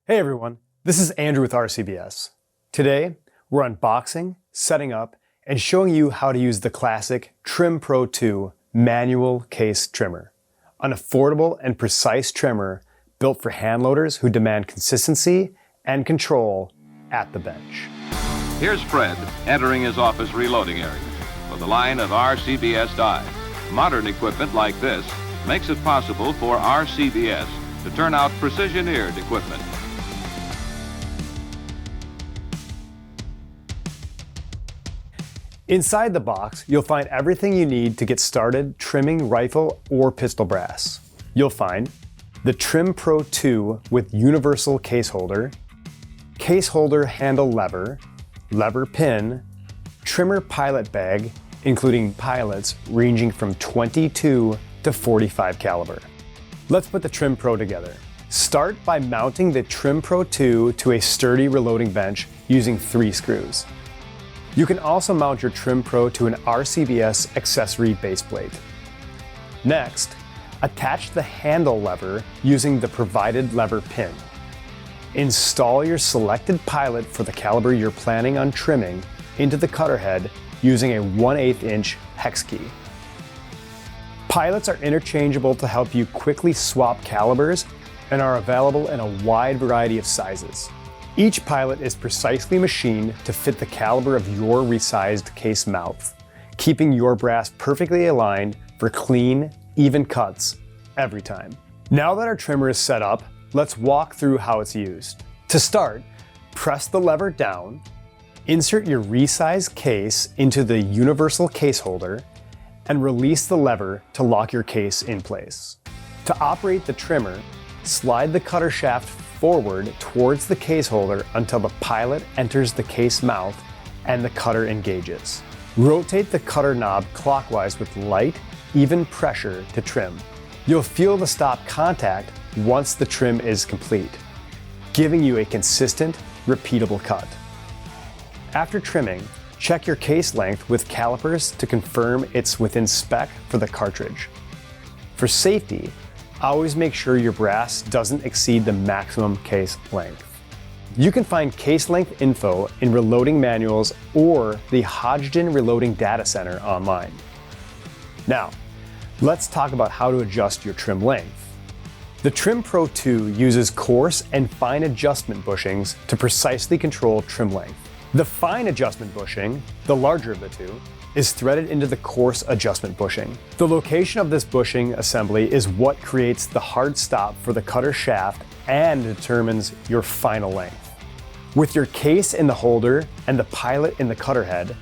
Hey everyone, this is Andrew with RCBS. Today, we're unboxing, setting up, and showing you how to use the classic Trim Pro 2 manual case trimmer, an affordable and precise trimmer built for hand loaders who demand consistency and control at the bench. Here's Fred entering his office reloading area with a line of RCBS dies. Modern equipment like this makes it possible for RCBS to turn out precision-eared equipment. Inside the box, you'll find everything you need to get started trimming rifle or pistol brass. You'll find the Trim Pro 2 with universal case holder handle lever, lever pin, trimmer pilot bag, including pilots ranging from 22 to 45 caliber. Let's put the Trim Pro together. Start by mounting the Trim Pro 2 to a sturdy reloading bench using 3 screws. You can also mount your Trim Pro to an RCBS accessory base plate. Next, attach the handle lever using the provided lever pin. Install your selected pilot for the caliber you're planning on trimming into the cutter head using a 1/8 inch hex key. Pilots are interchangeable to help you quickly swap calibers and are available in a wide variety of sizes. Each pilot is precisely machined to fit the caliber of your resized case mouth, keeping your brass perfectly aligned for clean, even cuts every time. Now that our trimmer is set up, let's walk through how it's used. To start, press the lever down, insert your resized case into the universal case holder, and release the lever to lock your case in place. To operate the trimmer, slide the cutter shaft forward towards the case holder until the pilot enters the case mouth and the cutter engages. Rotate the cutter knob clockwise with light, even pressure to trim. You'll feel the stop contact once the trim is complete, giving you a consistent, repeatable cut. After trimming, check your case length with calipers to confirm it's within spec for the cartridge. For safety, always make sure your brass doesn't exceed the maximum case length. You can find case length info in reloading manuals or the Hodgdon Reloading Data Center online. Now, let's talk about how to adjust your trim length. The Trim Pro 2 uses coarse and fine adjustment bushings to precisely control trim length. The fine adjustment bushing, the larger of the two, is threaded into the coarse adjustment bushing. The location of this bushing assembly is what creates the hard stop for the cutter shaft and determines your final length. With your case in the holder and the pilot in the cutter head,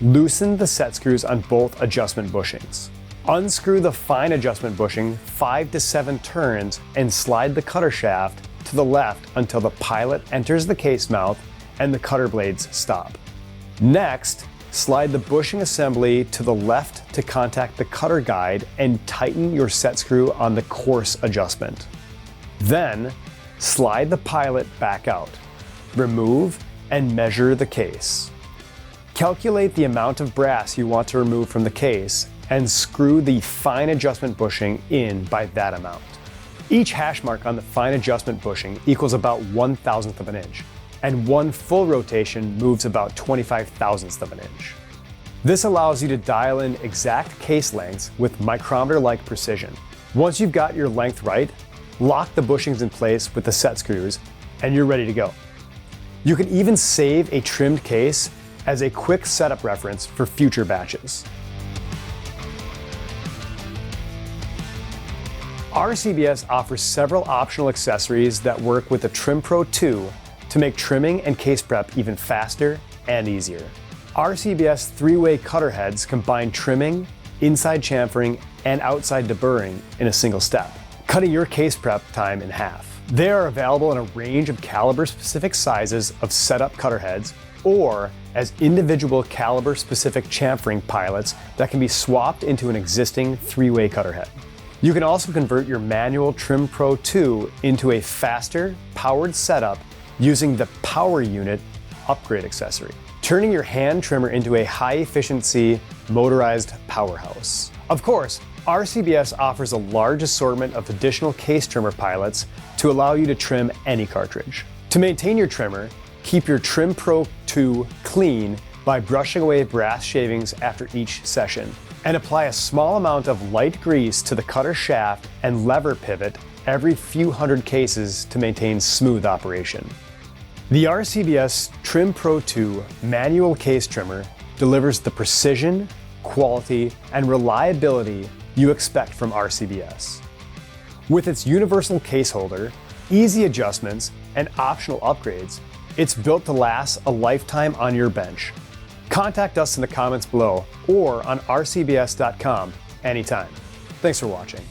loosen the set screws on both adjustment bushings. Unscrew the fine adjustment bushing 5 to 7 turns and slide the cutter shaft to the left until the pilot enters the case mouth and the cutter blades stop. Next, slide the bushing assembly to the left to contact the cutter guide and tighten your set screw on the coarse adjustment. Then, slide the pilot back out. Remove and measure the case. Calculate the amount of brass you want to remove from the case and screw the fine adjustment bushing in by that amount. Each hash mark on the fine adjustment bushing equals about 1/1000th of an inch, and one full rotation moves about 25 thousandths of an inch. This allows you to dial in exact case lengths with micrometer-like precision. Once you've got your length right, lock the bushings in place with the set screws, and you're ready to go. You can even save a trimmed case as a quick setup reference for future batches. RCBS offers several optional accessories that work with the Trim Pro 2 to make trimming and case prep even faster and easier. RCBS 3-way cutter heads combine trimming, inside chamfering, and outside deburring in a single step, cutting your case prep time in half. They are available in a range of caliber-specific sizes of setup cutter heads or as individual caliber-specific chamfering pilots that can be swapped into an existing 3-way cutter head. You can also convert your manual Trim Pro 2 into a faster, powered setup using the Power Unit upgrade accessory, turning your hand trimmer into a high-efficiency motorized powerhouse. Of course, RCBS offers a large assortment of additional case trimmer pilots to allow you to trim any cartridge. To maintain your trimmer, keep your Trim Pro 2 clean by brushing away brass shavings after each session, and apply a small amount of light grease to the cutter shaft and lever pivot every few hundred cases to maintain smooth operation. The RCBS Trim Pro 2 manual case trimmer delivers the precision, quality, and reliability you expect from RCBS. With its universal case holder, easy adjustments, and optional upgrades, it's built to last a lifetime on your bench. Contact us in the comments below or on rcbs.com anytime. Thanks for watching.